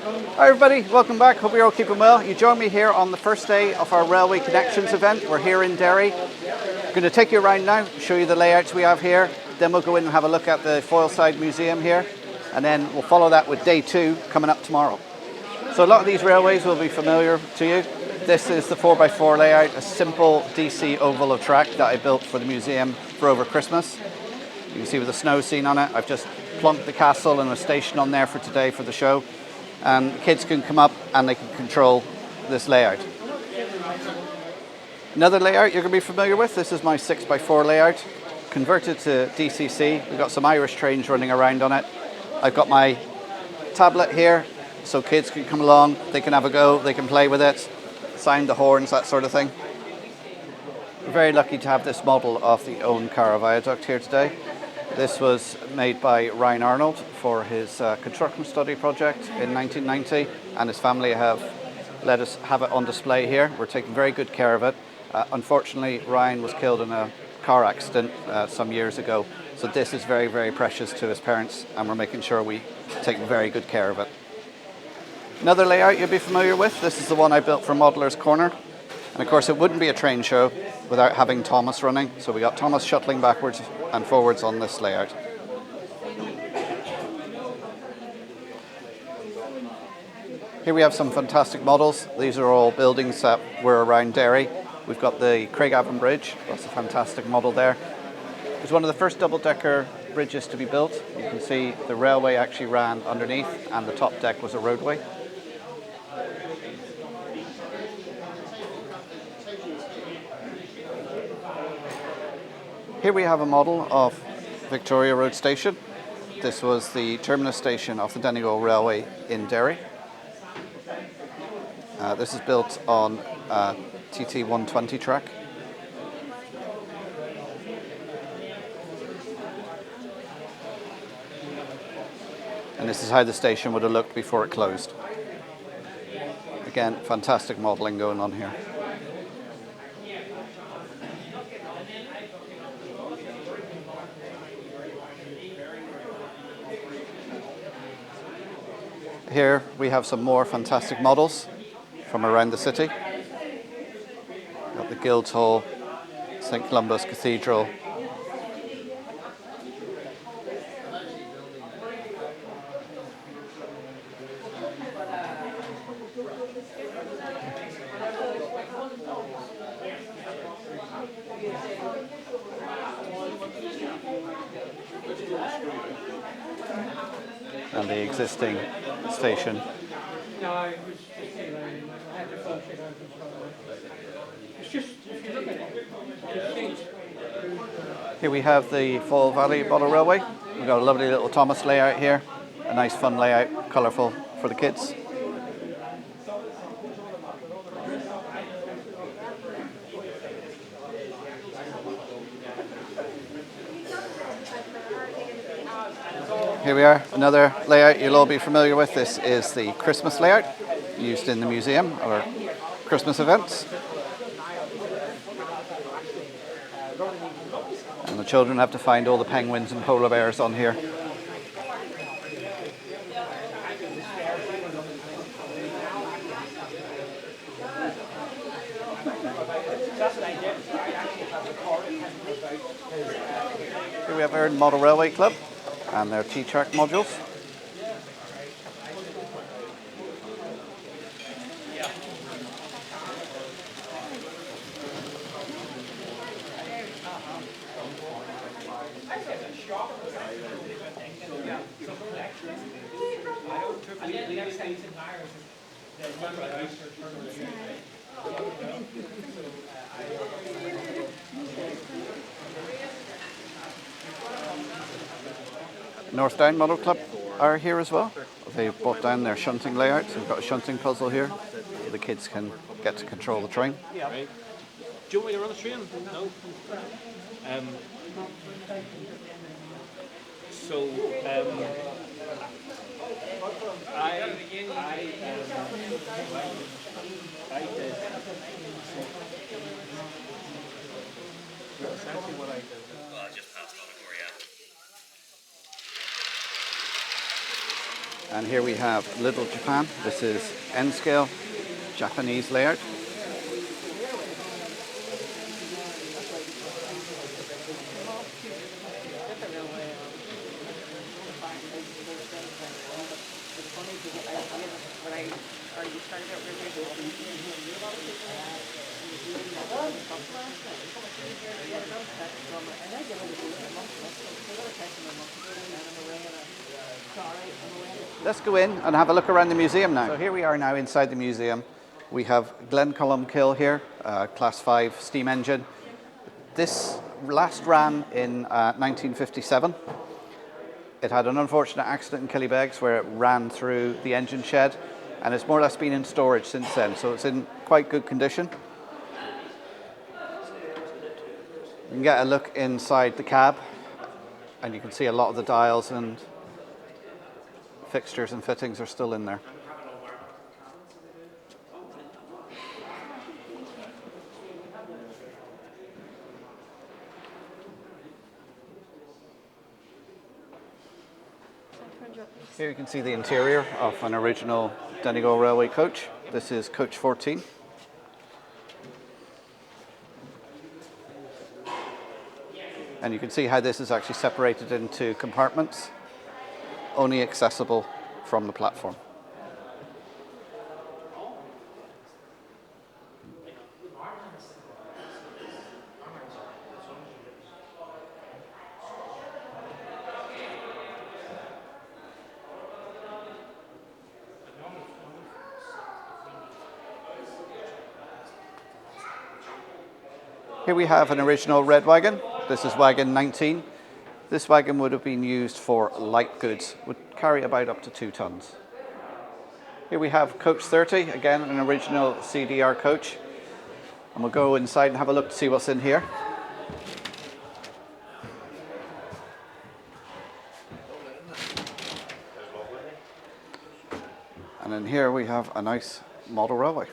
Hi everybody, welcome back. Hope you're all keeping well. You join me here on the first day of our Railway Connections event. We're here in Derry. I'm going to take you around now, show you the layouts we have here. Then we'll go in and have a look at the Foilside Museum here. And then we'll follow that with day 2 coming up tomorrow. So a lot of these railways will be familiar to you. This is the 4x4 layout, a simple DC oval of track that I built for the museum for over Christmas. You can see with the snow scene on it. I've just plunked the castle and a station on there for today for the show. And kids can come up and they can control this layout. Another layout you're going to be familiar with, this is my 6x4 layout, converted to DCC. We've got some Irish trains running around on it. I've got my tablet here, so kids can come along, they can have a go, they can play with it, sound the horns, that sort of thing. We're very lucky to have this model of the Owen-Carra Viaduct here today. This was made by Ryan Arnold for his construction study project in 1990, and his family have let us have it on display here. We're taking very good care of it. Unfortunately, Ryan was killed in a car accident some years ago, so this is very, very precious to his parents, and we're making sure we take very good care of it. Another layout you'll be familiar with, this is the one I built for Modeller's Corner. And of course, it wouldn't be a train show without having Thomas running. So we got Thomas shuttling backwards and forwards on this layout. Here we have some fantastic models. These are all buildings that were around Derry. We've got the Craigavon Bridge. That's a fantastic model there. It was one of the first double-decker bridges to be built. You can see the railway actually ran underneath and the top deck was a roadway. Here we have a model of Victoria Road Station. This was the terminus station of the Donegal Railway in Derry. This is built on TT 120 track. And this is how the station would have looked before it closed. Again, fantastic modelling going on here. Here we have some more fantastic models from around the city. Got the Guildhall, St Columba's Cathedral. And the existing station. Here we have the Fall Valley Bottle Railway. We've got a lovely little Thomas layout here. A nice fun layout, colourful for the kids. Here we are, another layout you'll all be familiar with. This is the Christmas layout used in the museum or Christmas events. And the children have to find all the penguins and polar bears on here. Here we have our Model Railway Club and their T-track modules. North Down Model Club are here as well. They brought down their shunting layout, so we've got a shunting puzzle here so the kids can get to control the train. Yeah. Right. Do you want me to run the train? No. I did exactly what I did. Well, I just passed on it for you. And here we have Little Japan. This is N-scale Japanese layout. Let's go in and have a look around the museum now. So here we are now inside the museum. We have Glencullen here, Class 5 steam engine. This last ran in 1957. It had an unfortunate accident in Killybegs where it ran through the engine shed, and it's more or less been in storage since then, so it's in quite good condition. You can get a look inside the cab, and you can see a lot of the dials and fixtures and fittings are still in there. Here you can see the interior of an original Donegal Railway coach. This is coach 14. And you can see how this is actually separated into compartments, only accessible from the platform. Here we have an original red wagon. This is wagon 19. This wagon would have been used for light goods, would carry about up to 2 tons. Here we have coach 30, again an original CDR coach. And we'll go inside and have a look to see what's in here. And in here we have a nice model railway.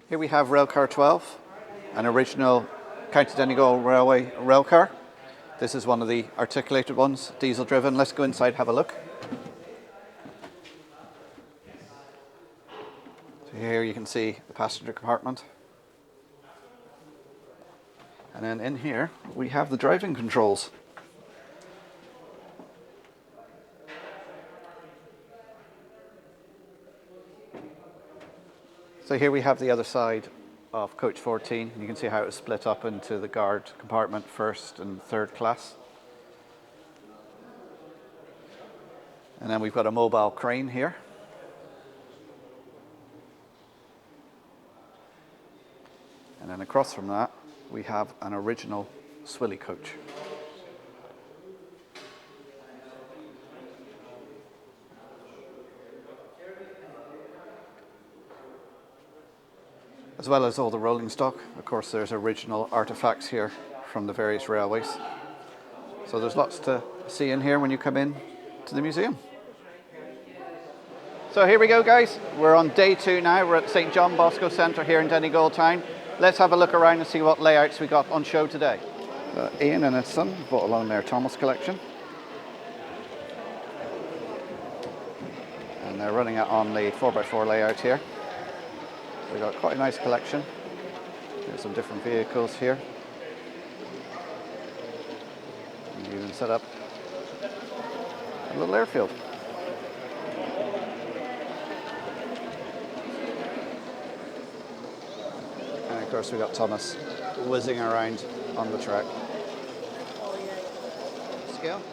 Here we have railcar 12, an original County Donegal Railway railcar. This is one of the articulated ones, diesel driven. Let's go inside and have a look. So here you can see the passenger compartment. And then in here we have the driving controls. So here we have the other side of coach 14. You can see how it was split up into the guard compartment, first and third class. And then we've got a mobile crane here. And then across from that, we have an original Swilly coach. As well as all the rolling stock. Of course, there's original artifacts here from the various railways. So there's lots to see in here when you come in to the museum. So here we go, guys. We're on day 2 now. We're at St. John Bosco Centre here in Donegal town. Let's have a look around and see what layouts we got on show today. Ian and his son brought along their Thomas collection. And they're running it on the 4x4 layout here. We've got quite a nice collection. There's some different vehicles here. And you even set up a little airfield. And of course we've got Thomas whizzing around on the track. Scale.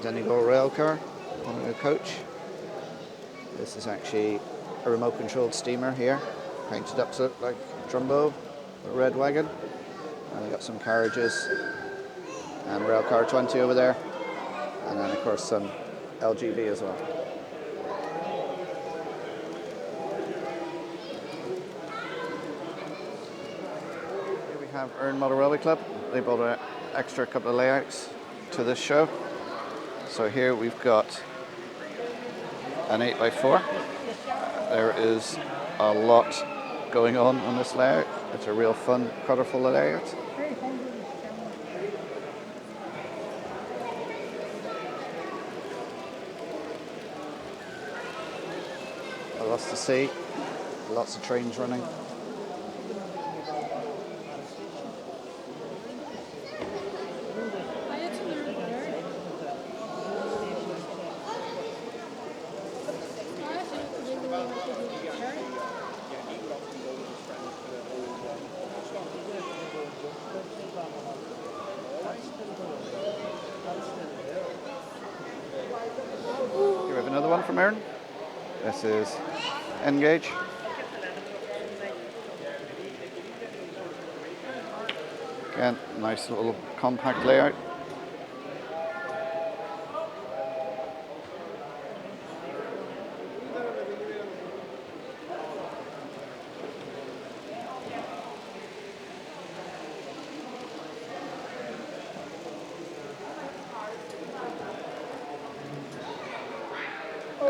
Donegal rail car on a coach. This is actually a remote controlled steamer here, painted up to look like Trumbo, a red wagon. And we've got some carriages and Railcar 20 over there. And then of course some LGV as well. Here we have Earn Model Railway Club. They brought an extra couple of layouts to this show. So here we've got an 8x4. There is a lot going on this layout. It's a real fun, colourful layout. Lots to see, lots of trains running. Here we have another one from Erin. This is N-Gauge. Again, nice little compact layout.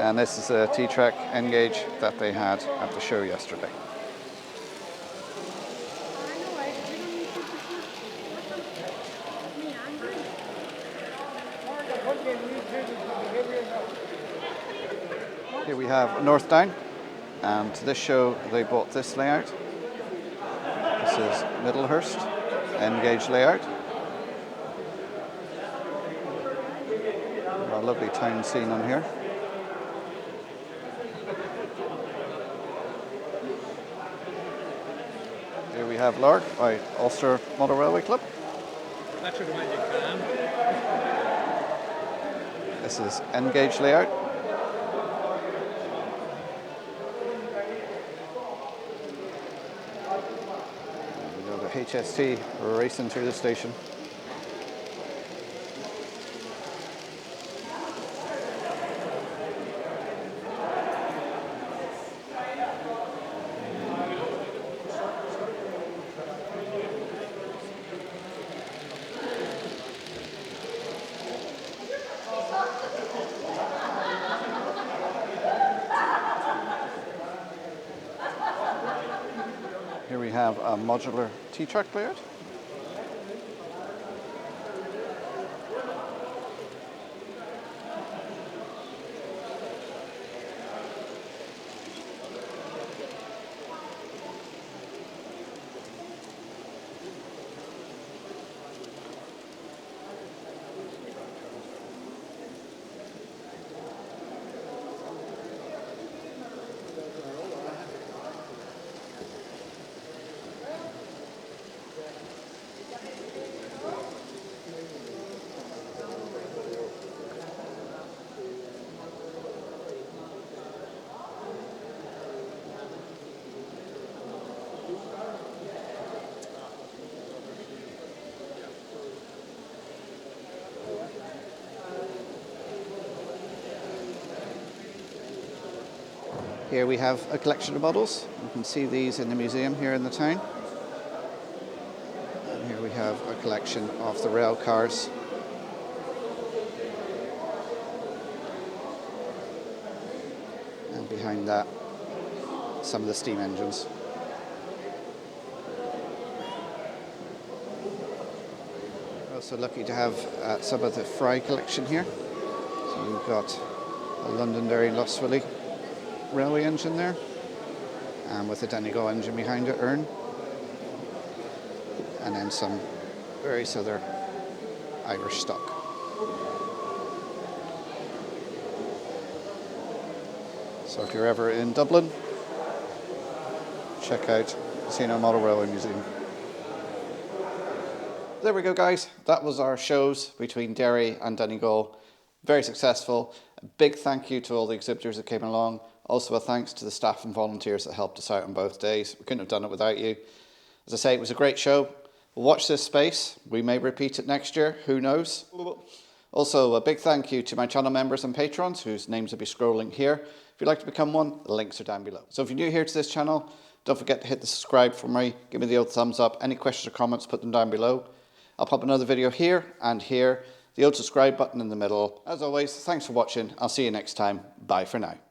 And this is a T-Track N-Gauge that they had at the show yesterday. Here we have North Down, and to this show they bought this layout. This is Middlehurst N-Gauge layout. A lovely town scene on here. Here we have Lark by Ulster Model Railway Club. That's what magic can. This is N-Gauge layout. And we go to HST racing through the station. Here we have a modular T-Track layout. Here we have a collection of models. You can see these in the museum here in the town. And here we have a collection of the rail cars. And behind that, some of the steam engines. We're also lucky to have some of the Fry collection here. So we've got a Londonderry and Lostwilly railway engine there, and with the Donegal engine behind it, Earn, and then some various other Irish stock. So if you're ever in Dublin, check out Casino Model Railway Museum. There we go, guys. That was our shows between Derry and Donegal. Very successful. A big thank you to all the exhibitors that came along Also a thanks to the staff and volunteers that helped us out on both days. We couldn't have done it without you. As I say, it was a great show. We'll watch this space. We may repeat it next year, who knows? Also, a big thank you to my channel members and patrons, whose names will be scrolling here. If you'd like to become one, the links are down below. So if you're new here to this channel, don't forget to hit the subscribe for me. Give me the old thumbs up. Any questions or comments, put them down below. I'll pop another video here and here. The old subscribe button in the middle. As always, thanks for watching. I'll see you next time. Bye for now.